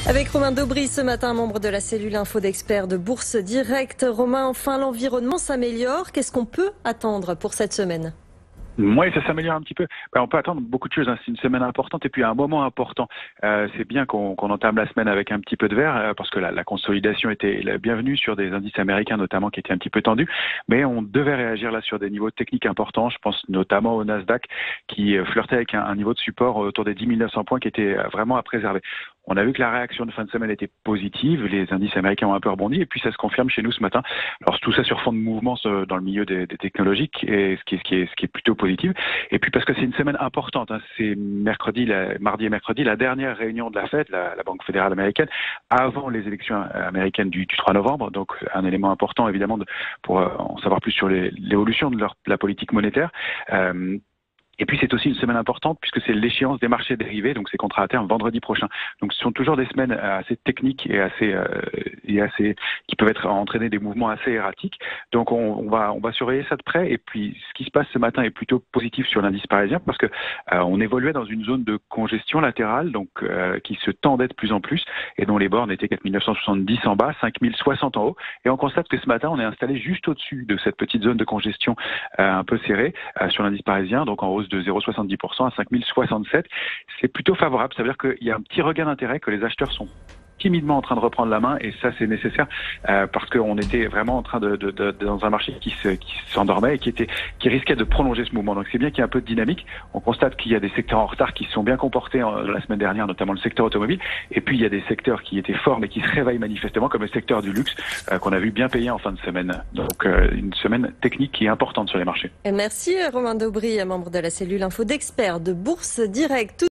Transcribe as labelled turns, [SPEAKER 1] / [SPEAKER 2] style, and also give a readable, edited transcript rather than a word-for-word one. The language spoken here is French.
[SPEAKER 1] Avec Romain Daubry ce matin, membre de la cellule info d'experts de Bourse Direct. Romain, enfin l'environnement s'améliore. Qu'est-ce qu'on peut attendre pour cette semaine ?
[SPEAKER 2] Oui, ça s'améliore un petit peu. On peut attendre beaucoup de choses. C'est une semaine importante et puis un moment important. C'est bien qu'on entame la semaine avec un petit peu de vert parce que la consolidation était la bienvenue sur des indices américains notamment qui étaient un petit peu tendus. Mais on devait réagir là sur des niveaux techniques importants. Je pense notamment au Nasdaq qui flirtait avec un niveau de support autour des 10 900 points qui était vraiment à préserver. On a vu que la réaction de fin de semaine était positive, les indices américains ont un peu rebondi et puis ça se confirme chez nous ce matin. Alors tout ça sur fond de mouvement dans le milieu des technologiques et ce qui est plutôt positif. Et puis parce que c'est une semaine importante, c'est mardi et mercredi, la dernière réunion de la Fed, la Banque fédérale américaine, avant les élections américaines du 3 novembre. Donc un élément important évidemment pour en savoir plus sur l'évolution de la politique monétaire. Et puis c'est aussi une semaine importante puisque c'est l'échéance des marchés dérivés, donc c'est contrats à terme vendredi prochain. Donc ce sont toujours des semaines assez techniques et assez qui peuvent entraîner des mouvements assez erratiques. Donc on va surveiller ça de près. Et puis ce qui se passe ce matin est plutôt positif sur l'indice parisien parce que on évoluait dans une zone de congestion latérale, donc qui se tendait de plus en plus et dont les bornes étaient 4 970 en bas, 5 060 en haut. Et on constate que ce matin on est installé juste au-dessus de cette petite zone de congestion un peu serrée sur l'indice parisien, donc en hausse de 0,70% à 5067. C'est plutôt favorable. Ça veut dire qu'il y a un petit regain d'intérêt, que les acheteurs sont timidement en train de reprendre la main et ça c'est nécessaire parce qu'on était vraiment en train dans un marché qui s'endormait et qui risquait de prolonger ce mouvement. Donc c'est bien qu'il y ait un peu de dynamique. On constate qu'il y a des secteurs en retard qui se sont bien comportés la semaine dernière, notamment le secteur automobile, et puis il y a des secteurs qui étaient forts mais qui se réveillent manifestement comme le secteur du luxe qu'on a vu bien payer en fin de semaine. Donc une semaine technique qui est importante sur les marchés.
[SPEAKER 1] Et merci Romain Daubry, membre de la cellule info d'experts de Bourse Direct.